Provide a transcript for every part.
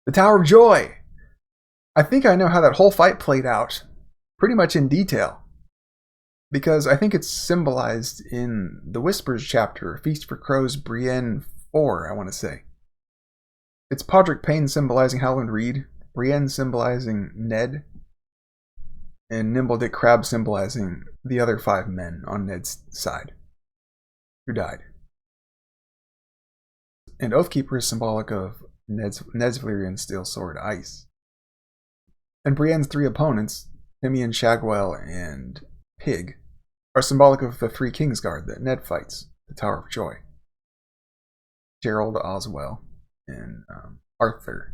The Tower of Joy. I think I know how that whole fight played out, pretty much in detail. Because I think it's symbolized in the Whispers chapter, Feast for Crows, Brienne 4, I want to say. It's Podrick Payne symbolizing Howland Reed, Brienne symbolizing Ned, and Nimble Dick Crab symbolizing the other 5 men on Ned's side who died. And Oathkeeper is symbolic of Ned's Valyrian steel sword, Ice. And Brienne's 3 opponents, Timian, Shagwell, and Pig, are symbolic of the 3 Kingsguard that Ned fights, the Tower of Joy. Gerald, Oswell, and Arthur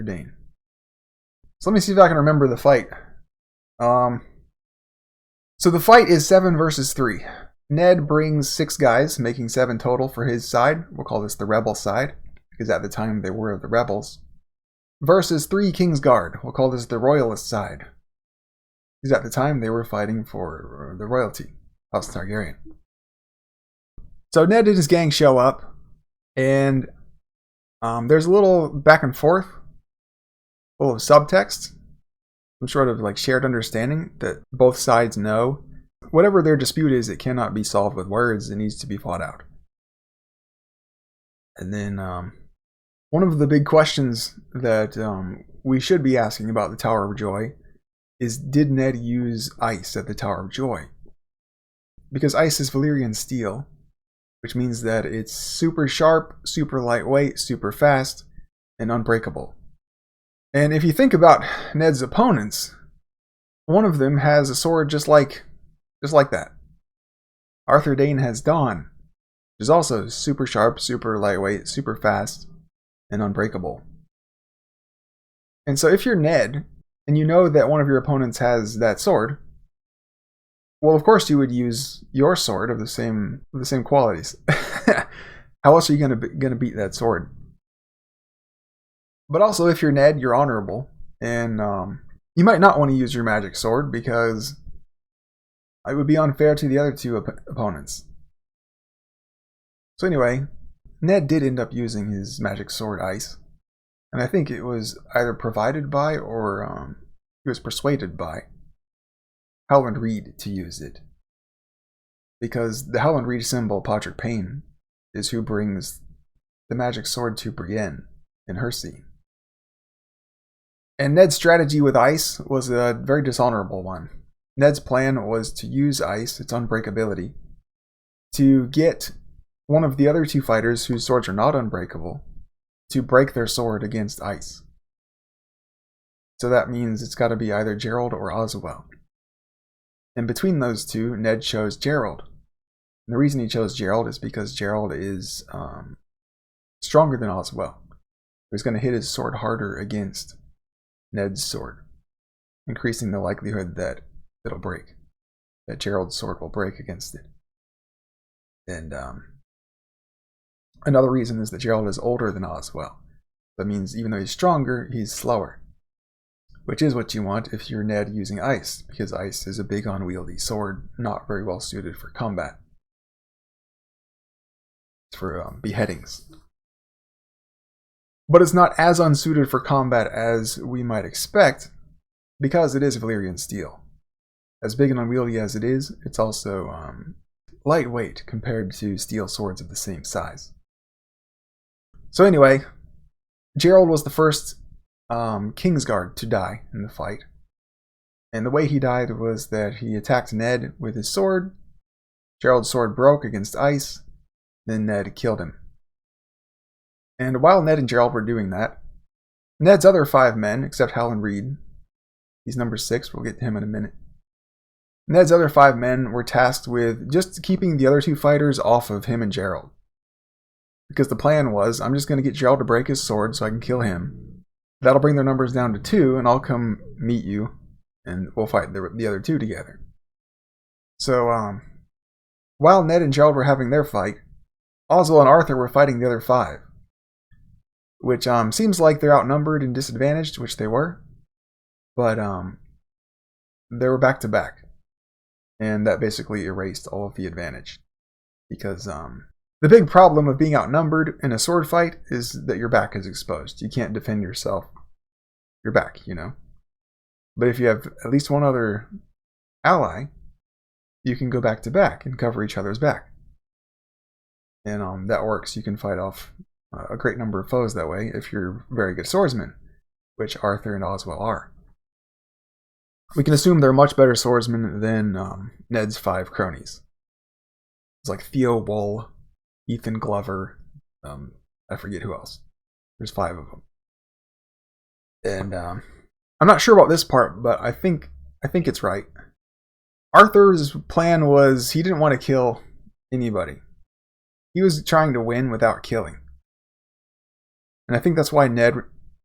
Dayne. So let me see if I can remember the fight. So the fight is 7 versus 3. Ned brings 6 guys, making 7 total for his side. We'll call this the Rebel side, because at the time they were the Rebels. Versus 3 Kingsguard. We'll call this the Royalist side, because at the time they were fighting for the royalty, House Targaryen. So Ned and his gang show up, and there's a little back and forth, full of subtext, some sort of like shared understanding that both sides know. Whatever their dispute is, it cannot be solved with words. It needs to be fought out. And then one of the big questions that we should be asking about the Tower of Joy is, did Ned use ice at the Tower of Joy? Because ice is Valyrian steel, which means that it's super sharp, super lightweight, super fast, and unbreakable. And if you think about Ned's opponents, one of them has a sword just like that. Arthur Dayne has Dawn, which is also super sharp, super lightweight, super fast, and unbreakable. And so if you're Ned, and you know that one of your opponents has that sword, well, of course you would use your sword of the same qualities. How else are you gonna beat that sword? But also, if you're Ned, you're honorable, and you might not want to use your magic sword because it would be unfair to the other 2 opponents. So anyway, Ned did end up using his magic sword, Ice, and I think it was either provided by or he was persuaded by Howland Reed to use it, because the Howland Reed symbol, Podrick Payne, is who brings the magic sword to Brienne in her scene. And Ned's strategy with ice was a very dishonorable one. Ned's plan was to use ice, its unbreakability, to get one of the other 2 fighters whose swords are not unbreakable to break their sword against ice. So that means it's got to be either Gerald or Oswell. And between those 2, Ned chose Gerald. And the reason he chose Gerald is because Gerald is stronger than Oswell. He's going to hit his sword harder against Ned's sword, increasing the likelihood that it'll break, that Gerald's sword will break against it. And another reason is that Gerald is older than Oswell. That means even though he's stronger, he's slower, which is what you want if you're Ned using ice, because ice is a big unwieldy sword, not very well suited for combat. It's for beheadings. But it's not as unsuited for combat as we might expect, because it is Valyrian steel. As big and unwieldy as it is, it's also lightweight compared to steel swords of the same size. So anyway, Gerald was the first Kingsguard to die in the fight. And the way he died was that he attacked Ned with his sword. Gerald's sword broke against ice. Then Ned killed him. And while Ned and Gerald were doing that, Ned's other 5 men, except Howland Reed, he's number 6, we'll get to him in a minute. Ned's other 5 men were tasked with just keeping the other 2 fighters off of him and Gerald. Because the plan was, I'm just going to get Gerald to break his sword so I can kill him. That'll bring their numbers down to 2, and I'll come meet you, and we'll fight the other 2 together. So, while Ned and Gerald were having their fight, Oswell and Arthur were fighting the other 5. Which seems like they're outnumbered and disadvantaged, which they were. But they were back to back. And that basically erased all of the advantage. Because The big problem of being outnumbered in a sword fight is that your back is exposed. You can't defend yourself. Your back, you know. But if you have at least one other ally, you can go back to back and cover each other's back. And that works. You can fight off a great number of foes that way if you're very good swordsmen, which Arthur and Oswell are. We can assume they're much better swordsmen than Ned's 5 cronies. It's like Theo Wool, Ethan Glover, I forget who else. There's 5 of them. And I'm not sure about this part, but I think it's right. Arthur's plan was he didn't want to kill anybody. He was trying to win without killing. And I think that's why Ned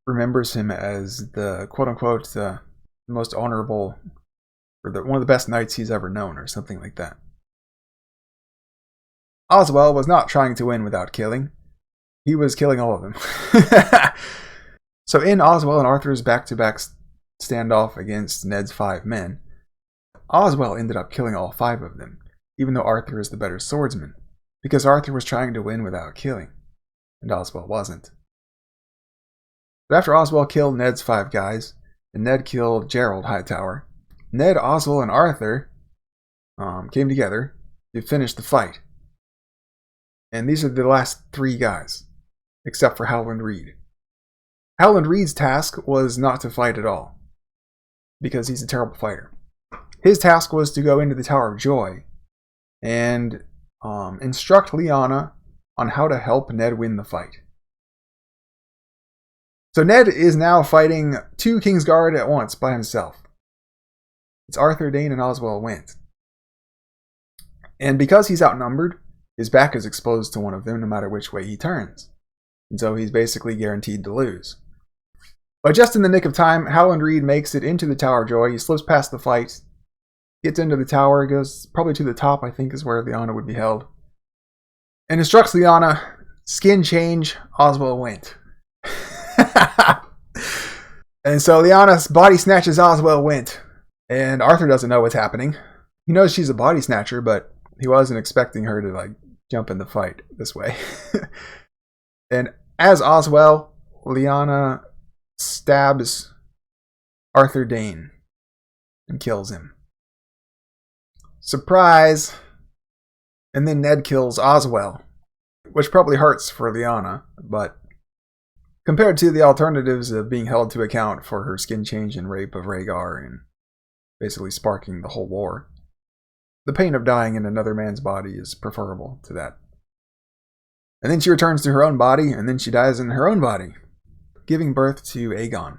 remembers him as the quote-unquote the most honorable, or one of the best knights he's ever known, or something like that. Oswell was not trying to win without killing. He was killing all of them. So in Oswell and Arthur's back-to-back standoff against Ned's 5 men, Oswell ended up killing all 5 of them, even though Arthur is the better swordsman, because Arthur was trying to win without killing, and Oswell wasn't. But after Oswell killed Ned's 5 guys, and Ned killed Gerald Hightower, Ned, Oswell, and Arthur came together to finish the fight. And these are the last 3 guys, except for Howland Reed. Howland Reed's task was not to fight at all, because he's a terrible fighter. His task was to go into the Tower of Joy and instruct Lyanna on how to help Ned win the fight. So Ned is now fighting 2 Kingsguard at once by himself. It's Arthur Dayne and Oswell Went. And because he's outnumbered, his back is exposed to one of them no matter which way he turns. And so he's basically guaranteed to lose. But just in the nick of time, Howland Reed makes it into the Tower of Joy. He slips past the fight, gets into the tower, goes probably to the top, I think is where Lyanna would be held, and instructs Lyanna, skin change, Oswell Went. And so Lyanna body snatches Oswell Went, and Arthur doesn't know what's happening. He knows she's a body snatcher, but he wasn't expecting her to jump in the fight this way. And as Oswell, Lyanna stabs Arthur Dayne and kills him. Surprise! And then Ned kills Oswell, which probably hurts for Lyanna, but compared to the alternatives of being held to account for her skin change and rape of Rhaegar and basically sparking the whole war, the pain of dying in another man's body is preferable to that. And then she returns to her own body, and then she dies in her own body, giving birth to Aegon.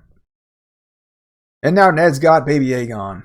And now Ned's got baby Aegon.